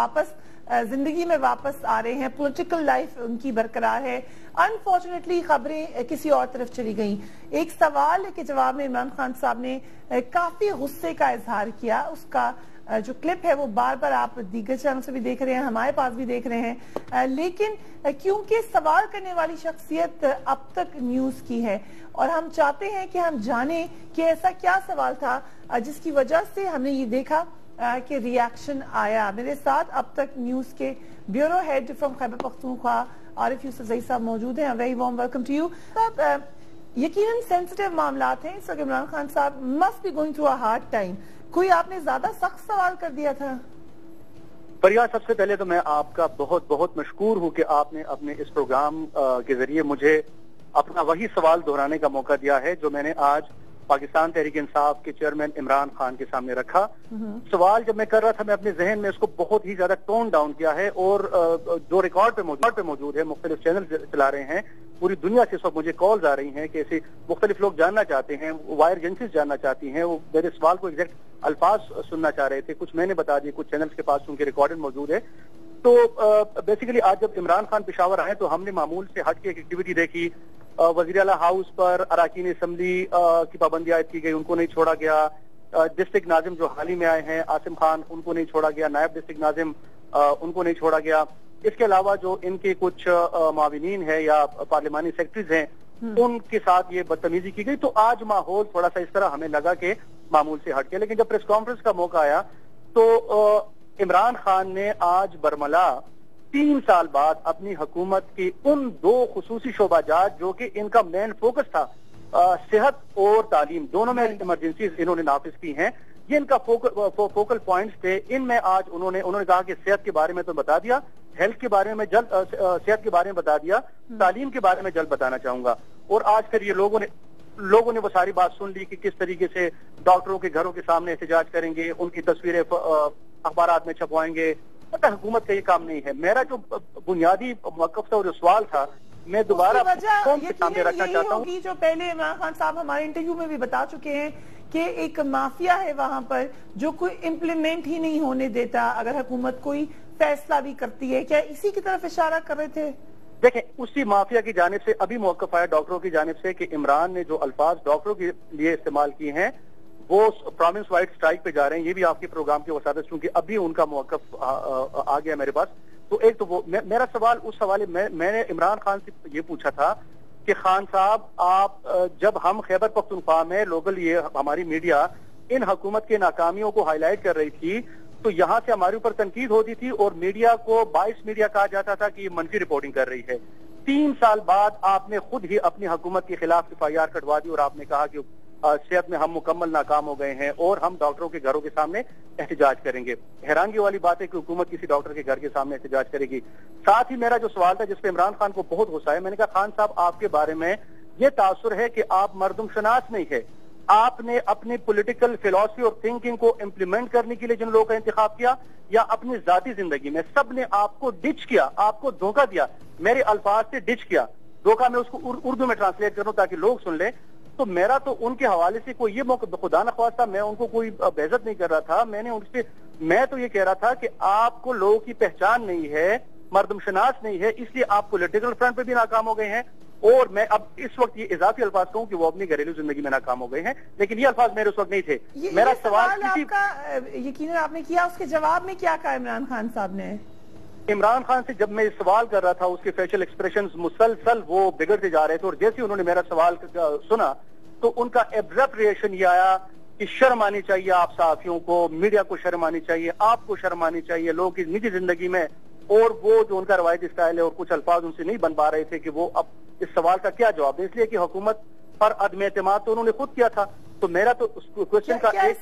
वापस जिंदगी में वापस आ रहे हैं, पॉलिटिकल लाइफ उनकी बरकरार है। अनफॉर्चुनेटली खबरें किसी और तरफ चली गईं। एक सवाल के जवाब में इमरान खान साहब ने काफी गुस्से का इजहार किया। उसका जो क्लिप है वो बार बार आप दीगर चैनल से भी देख रहे हैं, हमारे पास भी देख रहे हैं, लेकिन क्योंकि सवाल करने वाली शख्सियत अब तक न्यूज की है और हम चाहते हैं कि हम जाने कि ऐसा क्या सवाल था जिसकी वजह से हमने ये देखा कि रिएक्शन आया। मेरे साथ अब तक न्यूज के bureau head from Khyber Pakhtunkhwa Arif Yousafzai साहब मौजूद हैं। Very warm welcome to you. यकीनन सेंसिटिव मामला थे, इस वक्त इमरान खान साहब must be going through a hard time. कोई आपने ज्यादा सख्त सवाल कर दिया था? परिया, सबसे पहले तो मैं आपका बहुत बहुत मशकूर हूं कि आपने अपने इस प्रोग्राम के जरिए मुझे अपना वही सवाल दोहराने का मौका दिया है जो मैंने आज पाकिस्तान तहरीक इंसाफ के चेयरमैन इमरान खान के सामने रखा। सवाल जब मैं कर रहा था, मैं अपने जहन में इसको बहुत ही ज्यादा टोन डाउन किया है और जो रिकॉर्ड पे मौजूद है, मुख्तलिफ चैनल चला रहे हैं, पूरी दुनिया से इस वक्त मुझे कॉल्स आ रही हैं कि ऐसे मुख्तलिफ लोग जानना चाहते हैं, वायर एजेंसीज जानना चाहती हैं, वो मेरे सवाल को एग्जैक्ट अल्फाज सुनना चाह रहे थे। कुछ मैंने बता दिए, कुछ चैनल्स के पास उनके रिकॉर्डेड मौजूद है। तो बेसिकली आज जब इमरान खान पेशावर आए तो हमने मामूल से हट के एक एक्टिविटी देखी। वजीर आला हाउस पर अरकान असम्बली की पाबंदी आयद की गई, उनको नहीं छोड़ा गया। डिस्ट्रिक्ट नाजिम जो हाल ही में आए हैं आसिम खान, उनको नहीं छोड़ा गया। नायब डिस्ट्रिक्ट नाजिम उनको नहीं छोड़ा गया। इसके अलावा जो इनके कुछ माविनीन है या पार्लिमानी सेक्रेटरीज हैं उनके साथ ये बदतमीजी की गई। तो आज माहौल थोड़ा सा इस तरह हमें लगा कि मामूल से हट के, लेकिन जब प्रेस कॉन्फ्रेंस का मौका आया तो इमरान खान ने आज बरमला 3 साल बाद अपनी हुकूमत की उन 2 खुसूसी शोबाजात जो कि इनका मेन फोकस था, सेहत और तालीम, दोनों में इमरजेंसी इन्होंने नाफिज की हैं। ये इनका फोकल पॉइंट्स थे। इनमें आज उन्होंने कहा कि सेहत के बारे में तो बता दिया, हेल्थ के बारे में जल्द, सेहत के बारे में बता दिया, तालीम के बारे में जल्द बताना चाहूंगा। और आज फिर ये लोगों ने वो सारी बात सुन ली कि किस तरीके से डॉक्टरों के घरों के सामने एहतजाज करेंगे, उनकी तस्वीरें अखबारात में छपवाएंगे। मतलब हुकूमत का ये काम नहीं है। मेरा जो बुनियादी मौक़िफ़ था और जो सवाल था, मैं दोबारा सामने रखना चाहता हूँ। जो पहले इमरान खान साहब हमारे इंटरव्यू में भी बता चुके हैं कि एक माफिया है वहां पर जो कोई इम्प्लीमेंट ही नहीं होने देता अगर हुकूमत कोई फैसला भी करती है। क्या इसी की तरफ इशारा कर रहे थे? देखें, उसी माफिया की जानिब से अभी मौक़िफ़ आया डॉक्टरों की जानिब से कि इमरान ने जो अल्फाज डॉक्टरों के लिए इस्तेमाल किए हैं वो प्रोविंस वाइड स्ट्राइक पे जा रहे हैं। ये भी आपके प्रोग्राम की वसादत, चूंकि अभी उनका मौक़िफ़ आ गया मेरे पास। तो एक तो वो मेरा सवाल, उस सवाल मैंने इमरान खान से ये पूछा था कि खान साहब, आप जब हम खैबर पख्तूनख्वा में लोकल ये हमारी मीडिया इन हुकूमत के नाकामियों को हाईलाइट कर रही थी तो यहाँ से हमारे ऊपर तनकीद होती थी और मीडिया को बाइस मीडिया कहा जाता था कि ये मनफी रिपोर्टिंग कर रही है। 3 साल बाद आपने खुद ही अपनी हुकूमत के खिलाफ FIR कटवा दी और आपने कहा कि सेहत में हम मुकम्मल नाकाम हो गए हैं और हम डॉक्टरों के घरों के सामने एहतजाज करेंगे। हैरानगी वाली बात है कि हुकूमत किसी डॉक्टर के घर के सामने एहतजाज करेगी। साथ ही मेरा जो सवाल था जिसपे इमरान खान को बहुत गुस्सा है, मैंने कहा खान साहब, आपके बारे में ये तासुर है कि आप मर्दमशनास नहीं है। आपने अपनी पॉलिटिकल फिलॉसफी और थिंकिंग को इम्प्लीमेंट करने के लिए जिन लोगों का इंतखाब किया या अपनी जाती जिंदगी में, सब ने आपको डिच किया, आपको धोखा दिया। मेरे अल्फाज से डिच किया, धोखा मैं उसको उर्दू में ट्रांसलेट करूं ताकि लोग सुन ले। तो मेरा तो उनके हवाले से कोई ये मौका, खुदा न ख्वास्ता मैं उनको कोई बेइज्जत नहीं कर रहा था। मैं तो ये कह रहा था कि आपको लोगों की पहचान नहीं है, मर्दमशनास नहीं है, इसलिए आप पॉलिटिकल फ्रंट पे भी नाकाम हो गए हैं। और मैं अब इस वक्त ये इजाफी अल्फाज कहूं कि वो अपनी घरेलू जिंदगी में नाकाम हो गए हैं, लेकिन ये अल्फाज मेरे उस वक्त नहीं थे। मेरा सवाल यकीनन आपने किया, उसके जवाब में क्या कहा इमरान खान साहब ने? इमरान खान से जब मैं सवाल कर रहा था उसके फेशियल एक्सप्रेशंस मुसलसल वो बिगड़ते जा रहे थे और जैसे उन्होंने मेरा सवाल सुना तो उनका एब्रप्ट रिएक्शन ये आया कि शर्म आनी चाहिए आप सहाफियों को, मीडिया को शर्म आनी चाहिए, आपको शर्म आनी चाहिए लोगों की निजी जिंदगी में। और वो जो उनका रवायती स्टाइल है और कुछ अल्फाज उनसे नहीं बन पा रहे थे कि वो अब इस सवाल का क्या जवाब दें, इसलिए कि हुकूमत पर अदम एतमाद तो उन्होंने खुद किया था। तो मेरा तो क्वेश्चन का एक